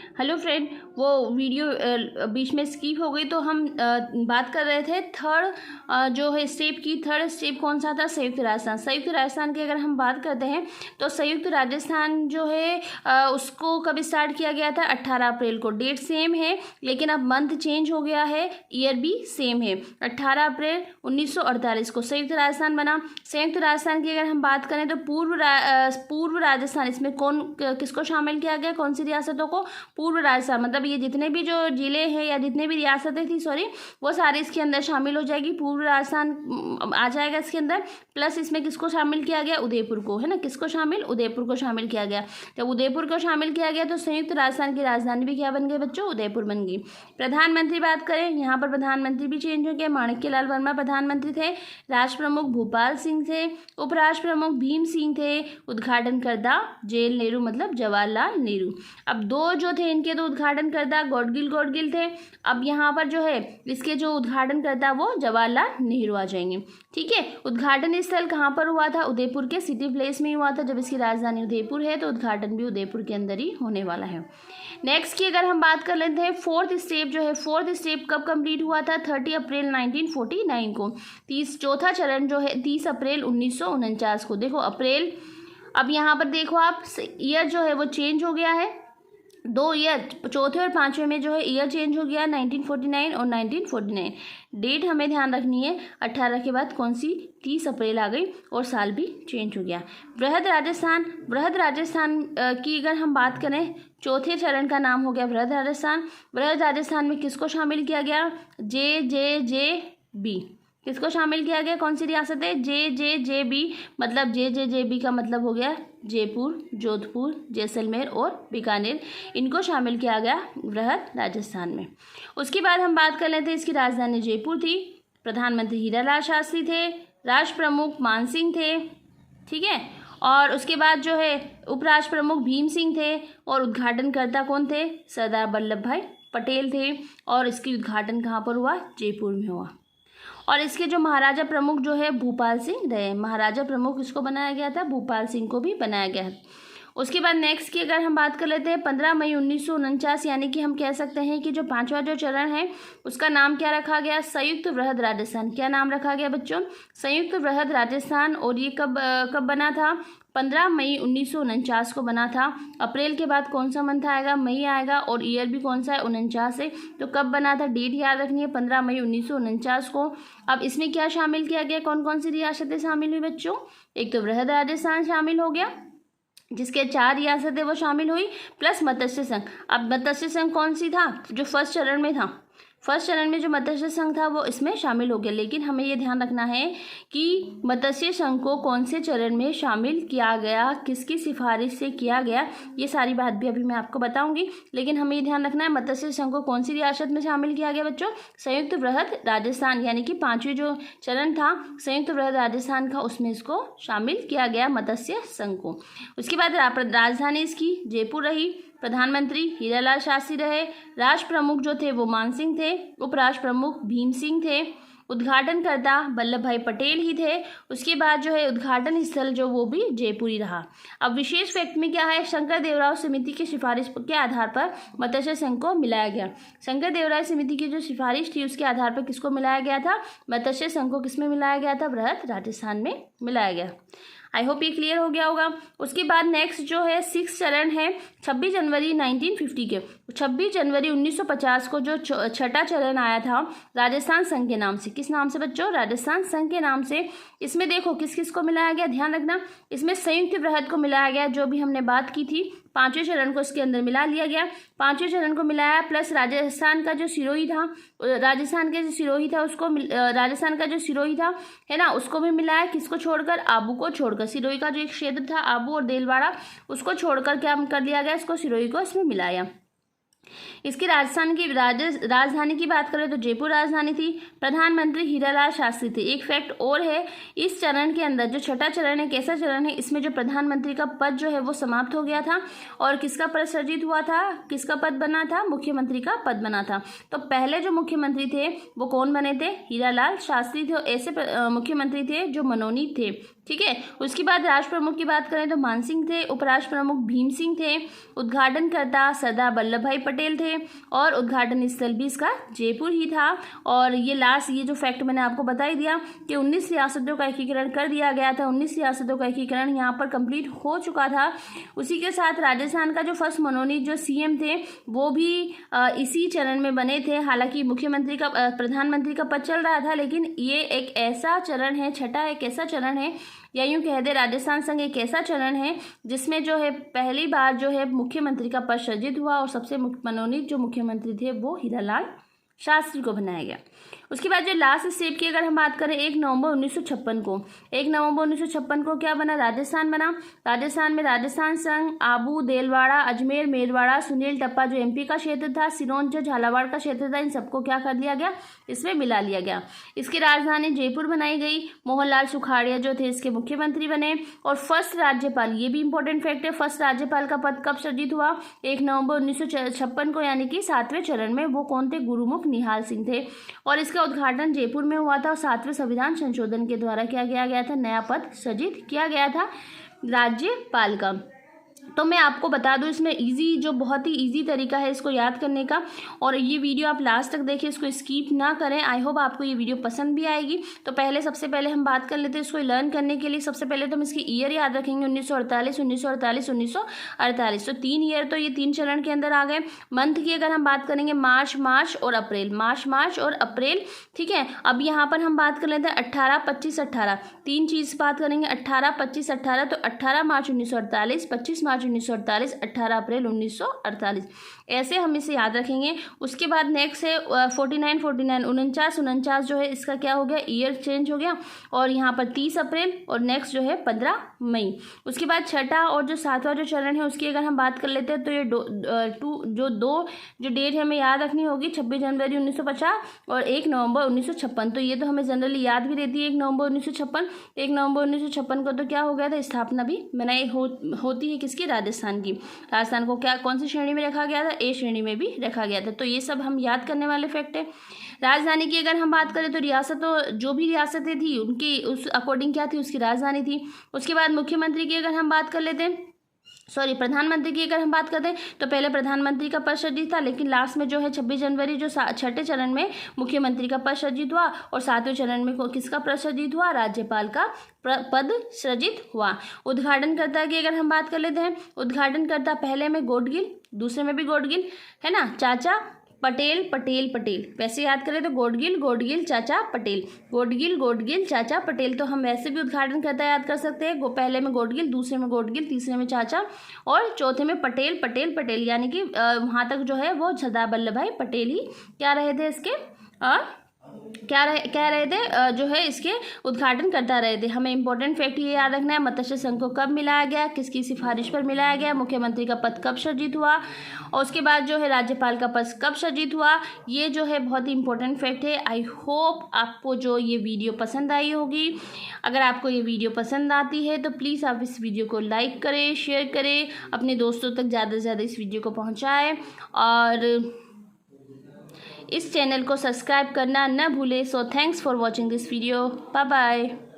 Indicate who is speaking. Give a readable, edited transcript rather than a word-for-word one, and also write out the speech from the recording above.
Speaker 1: Hello friend, वो video बीच में skip हो गई तो हम बात कर रहे थे थर्ड जो है स्टेप की। थर्ड स्टेप कौन सा था? संयुक्त राजस्थान। संयुक्त राजस्थान की अगर हम बात करते हैं तो संयुक्त राजस्थान जो है उसको कब स्टार्ट किया गया था? 18 अप्रैल को। डेट सेम है लेकिन अब मंथ चेंज हो गया है, ईयर भी सेम है। 18 अप्रैल 1948 को संयुक्त राजस्थान बना। संयुक्त राजस्थान की अगर हम बात करें तो पूर्व राजस्थान, इसमें किसको शामिल किया गया? कौन सी रियासतों को? पूर्व राजस्थान, मतलब ये जितने भी जो जिले हैं या जितने भी रियासतें थी वो सारी इसके अंदर शामिल हो जाएगी। पूर्व राजस्थान आ जाएगा इसके अंदर। प्लस इसमें किसको शामिल किया गया? उदयपुर को, है ना। किसको शामिल? उदयपुर को शामिल किया गया। जब उदयपुर को शामिल किया गया तो संयुक्त राजस्थान की राजधानी भी क्या बन गई बच्चों? उदयपुर बन गई। प्रधानमंत्री बात करें, यहाँ पर प्रधानमंत्री भी चेंज हो गया। माणिक्यलाल वर्मा प्रधानमंत्री थे। राष्ट्र प्रमुख भूपाल सिंह थे। उपराष्ट्र प्रमुख भीम सिंह थे। उद्घाटनकर्ता जेल नेहरू, मतलब जवाहरलाल नेहरू। अब दो जो थे इनके तो उद्घाटनकर्ता गॉडगिल थे। अब यहाँ पर जो है इसके जो उद्घाटनकर्ता वो जवाहरलाल नेहरू आ जाएंगे। ठीक है। उद्घाटन स्थल कहाँ पर हुआ था? उदयपुर के सिटी प्लेस में हुआ था। जब इसकी राजधानी उदयपुर है तो उद्घाटन भी उदयपुर के अंदर ही होने वाला है। नेक्स्ट की अगर हम बात कर लेते हैं, फोर्थ स्टेप जो है, फोर्थ स्टेप कब कंप्लीट हुआ था? 30 अप्रैल 1949 को। चौथा चरण जो है 30 अप्रैल 1949 को। देखो अप्रैल, अब यहाँ पर देखो आप ईयर जो है वो चेंज हो गया है। 2 ईयर, चौथे और पांचवें में जो है ईयर चेंज हो गया, 1949 और 1949। डेट हमें ध्यान रखनी है। 18 के बाद कौन सी? 30 अप्रैल आ गई और साल भी चेंज हो गया। वृहद राजस्थान की अगर हम बात करें, चौथे चरण का नाम हो गया वृहद राजस्थान। वृहद राजस्थान में किसको शामिल किया गया? JJJB। किसको शामिल किया गया? कौन सी रियासत है? JJJB, मतलब JJJB का मतलब हो गया जयपुर, जोधपुर, जैसलमेर और बीकानेर। इनको शामिल किया गया वृहद राजस्थान में। उसके बाद हम बात कर लेते हैं, इसकी राजधानी जयपुर थी। प्रधानमंत्री हीरालाल शास्त्री थे। राष्ट्र प्रमुख मान सिंह थे। ठीक है। और उसके बाद जो है उपराष्ट्र प्रमुख भीम सिंह थे और उद्घाटनकर्ता कौन थे? सरदार वल्लभ भाई पटेल थे। और इसकी उद्घाटन कहाँ पर हुआ? जयपुर में हुआ। और इसके जो महाराजा प्रमुख जो है भूपाल सिंह रहे। महाराजा प्रमुख इसको बनाया गया था, भूपाल सिंह को भी बनाया गया है। उसके बाद नेक्स्ट की अगर हम बात कर लेते हैं, 15 मई 1949, यानी कि हम कह सकते हैं कि जो पांचवा जो चरण है उसका नाम क्या रखा गया? संयुक्त वृहद राजस्थान। क्या नाम रखा गया बच्चों? संयुक्त वृहद राजस्थान। और ये कब बना था? 15 मई 1949 को बना था। अप्रैल के बाद कौन सा मंथ आएगा? मई आएगा। और ईयर भी कौन सा है? 49 है। तो कब बना था? डेट याद रखनी है, 15 मई 1949 को। अब इसमें क्या शामिल किया गया? कौन कौन सी रियासतें शामिल हुई बच्चों? एक तो वृहद राजस्थान शामिल हो गया, जिसके 4 रियासतें वो शामिल हुई, प्लस मत्स्य संघ। अब मत्स्य संघ कौन सी था? जो फर्स्ट चरण में था। फर्स्ट चरण में जो मत्स्य संघ था वो इसमें शामिल हो गया। लेकिन हमें ये ध्यान रखना है कि मत्स्य संघ को कौन से चरण में शामिल किया गया, किसकी सिफारिश से किया गया, ये सारी बात भी अभी मैं आपको बताऊंगी। लेकिन हमें ये ध्यान रखना है मत्स्य संघ को कौन सी रियासत में शामिल किया गया बच्चों? संयुक्त वृहद राजस्थान, यानी कि 5वीं जो चरण था संयुक्त वृहद राजस्थान का, उसमें इसको शामिल किया गया मत्स्य संघ को। उसके बाद राजधानी इसकी जयपुर रही। प्रधानमंत्री हीरालाल शास्त्री रहे। राष्ट्र प्रमुख जो थे वो मान सिंह थे। उपराष्ट्र प्रमुख भीम सिंह थे। उद्घाटनकर्ता वल्लभ भाई पटेल ही थे। उसके बाद जो है उद्घाटन स्थल जो वो भी जयपुर ही रहा। अब विशेष फैक्ट में क्या है? शंकर देवराव समिति की सिफारिश के आधार पर मत्स्य संघ को मिलाया गया। शंकर देवराव समिति की जो सिफारिश थी उसके आधार पर किसको मिलाया गया था? मत्स्य संघ को किसमें मिलाया गया था? वृहद राजस्थान में मिलाया गया। आई होप ये क्लियर हो गया होगा। उसके बाद नेक्स्ट जो है 6 चरण है 26 जनवरी 1950 के। 26 जनवरी 1950 को जो छठा चरण आया था राजस्थान संघ के नाम से। किस नाम से बच्चों? राजस्थान संघ के नाम से। इसमें देखो किस किस को मिलाया गया, ध्यान रखना। इसमें संयुक्त वृहद को मिलाया गया, जो भी हमने बात की थी। 5वें चरण को इसके अंदर मिला लिया गया। 5वें चरण को मिलाया, प्लस राजस्थान का जो सिरोही था, राजस्थान का जो सिरोही था है ना, उसको भी मिलाया। किसको छोड़कर? आबू को छोड़कर। सिरोही का जो एक क्षेत्र था आबू और देलवाड़ा, उसको छोड़कर क्या कर लिया गया? इसको सिरोही को इसमें मिलाया। इसकी राजधानी की बात करें तो जयपुर राजधानी थी। प्रधानमंत्री हीरालाल शास्त्री थे। एक फैक्ट और है, इस चरण के अंदर जो छठा चरण है, कैसा चरण है? इसमें जो प्रधानमंत्री का पद जो है वो समाप्त हो गया था और किसका पद सृजित हुआ था? किसका पद बना था? मुख्यमंत्री का पद बना था। तो पहले जो मुख्यमंत्री थे वो कौन बने थे? हीरालाल शास्त्री थे। ऐसे मुख्यमंत्री थे जो मनोनीत थे, ठीक है। उसके बाद राष्ट्र प्रमुख की बात करें तो मान सिंह थे, उपराष्ट्र प्रमुख भीम सिंह थे, उद्घाटनकर्ता सरदार वल्लभ भाई पटेल थे और उद्घाटन स्थल भी इसका जयपुर ही था। और ये लास्ट ये जो फैक्ट मैंने आपको बता ही दिया कि 19 रियासतों का एकीकरण कर दिया गया था। 19 रियासतों का एकीकरण यहाँ पर कंप्लीट हो चुका था। उसी के साथ राजस्थान का जो फर्स्ट मनोनीत जो सीएम थे वो भी इसी चरण में बने थे। हालांकि मुख्यमंत्री का प्रधानमंत्री का पद चल रहा था, लेकिन ये एक ऐसा चरण है, छठा एक ऐसा चरण है या यूं कह दे राजस्थान संघ एक ऐसा चरण है जिसमें जो है पहली बार जो है मुख्यमंत्री का पद सृजित हुआ और सबसे मनोनीत जो मुख्यमंत्री थे वो हीरालाल शास्त्री को बनाया गया। उसके बाद जो लास्ट स्टेप की अगर हम बात करें 1 नवंबर 1956 को, 1 नवंबर 1956 को क्या बना, राजस्थान बना। राजस्थान में राजस्थान संघ, आबू, देलवाड़ा, अजमेर, मेरवाड़ा, सुनील टप्पा जो एमपी का क्षेत्र था, सिरोंज जो झालावाड़ का क्षेत्र था, इन सबको क्या कर लिया गया, इसमें मिला लिया गया। इसकी राजधानी जयपुर बनाई गई। मोहनलाल सुखाड़िया जो थे इसके मुख्यमंत्री बने। और फर्स्ट राज्यपाल, ये भी इंपॉर्टेंट फैक्ट है, फर्स्ट राज्यपाल का पद कब सृजित हुआ, 1 नवंबर 1956 को, यानी कि 7वें चरण में। वो कौन थे, गुरुमुख निहाल सिंह थे। और इसका उद्घाटन जयपुर में हुआ था और 7वें संविधान संशोधन के द्वारा क्या किया गया था, नया पद सृजित किया गया था राज्यपाल का। तो मैं आपको बता दूं इसमें इजी जो बहुत ही इजी तरीका है इसको याद करने का, और ये वीडियो आप लास्ट तक देखें, इसको स्किप ना करें। आई होप आपको ये वीडियो पसंद भी आएगी। तो पहले सबसे पहले हम बात कर लेते हैं इसको लर्न करने के लिए। सबसे पहले तो हम इसकी ईयर याद रखेंगे, 1948, 1948, 1948। तो 3 ईयर तो ये 3 चरण के अंदर आ गए। मंथ की अगर हम बात करेंगे मार्च और अप्रैल, मार्च और अप्रैल, ठीक है। अब यहाँ पर हम बात कर लेते हैं 18, 25, 18, 3 चीज़ बात करेंगे, 18, 25, 18। तो 18 मार्च 1948, 25 मार्च 1948, 18 अप्रैल 1948, ऐसे हम इसे याद रखेंगे। उसके बाद नेक्स्ट है 49, 49 जो है इसका क्या हो गया, ईयर चेंज हो गया। और यहाँ पर 30 अप्रैल और नेक्स्ट जो है 15 मई। उसके बाद छठा और जो 7वां जो चरण है उसकी अगर हम बात कर लेते हैं तो ये दो डेट है हमें याद रखनी होगी, 26 जनवरी 1950 और 1 नवंबर 1956। तो ये तो हमें जनरली याद भी रहती है 1 नवंबर 1956। 1 नवंबर 1956 को तो क्या हो गया था, स्थापना भी बनाई होती है किसकी, राजस्थान की। राजस्थान को क्या कौन सी श्रेणी में रखा गया था, ए श्रेणी में भी रखा गया था। तो ये सब हम याद करने वाले फैक्ट है। राजधानी की अगर हम बात करें तो रियासतों जो भी रियासतें थी उनकी उस अकॉर्डिंग क्या थी, उसकी राजधानी थी। उसके बाद मुख्यमंत्री की अगर हम बात कर लेते हैं, प्रधानमंत्री की अगर हम बात करते हैं तो पहले प्रधानमंत्री का पद सृजित था, लेकिन लास्ट में जो है 26 जनवरी जो छठे चरण में मुख्यमंत्री का पद सृजित हुआ और 7वें चरण में किसका पद सृजित हुआ, राज्यपाल का पद सृजित हुआ। उद्घाटनकर्ता की अगर हम बात कर लेते हैं, उद्घाटनकर्ता पहले में गोडगिल, दूसरे में भी गोडगिल है ना, चाचा पटेल, वैसे याद करें तो गोडगिल चाचा पटेल, गोडगिल चाचा पटेल। तो हम वैसे भी उद्घाटन करता याद कर सकते हैं, पहले में गोडगिल, दूसरे में गोडगिल, तीसरे में चाचा और चौथे में पटेल, यानी कि वहाँ तक जो है वो सरदार वल्लभ भाई पटेल ही क्या रहे थे इसके कह रहे थे जो है इसके उद्घाटन करता रहे थे। हमें इंपॉर्टेंट फैक्ट ये याद रखना है, मत्स्य संघ को कब मिलाया गया, किसकी सिफारिश पर मिलाया गया, मुख्यमंत्री का पद कब सृजित हुआ और उसके बाद जो है राज्यपाल का पद कब सृजित हुआ। ये जो है बहुत ही इंपॉर्टेंट फैक्ट है। आई होप आपको जो ये वीडियो पसंद आई होगी। अगर आपको ये वीडियो पसंद आती है तो प्लीज़ आप इस वीडियो को लाइक करें, शेयर करें, अपने दोस्तों तक ज़्यादा से ज़्यादा इस वीडियो को पहुँचाएँ और इस चैनल को सब्सक्राइब करना न भूलें। So thanks for watching this video, bye bye.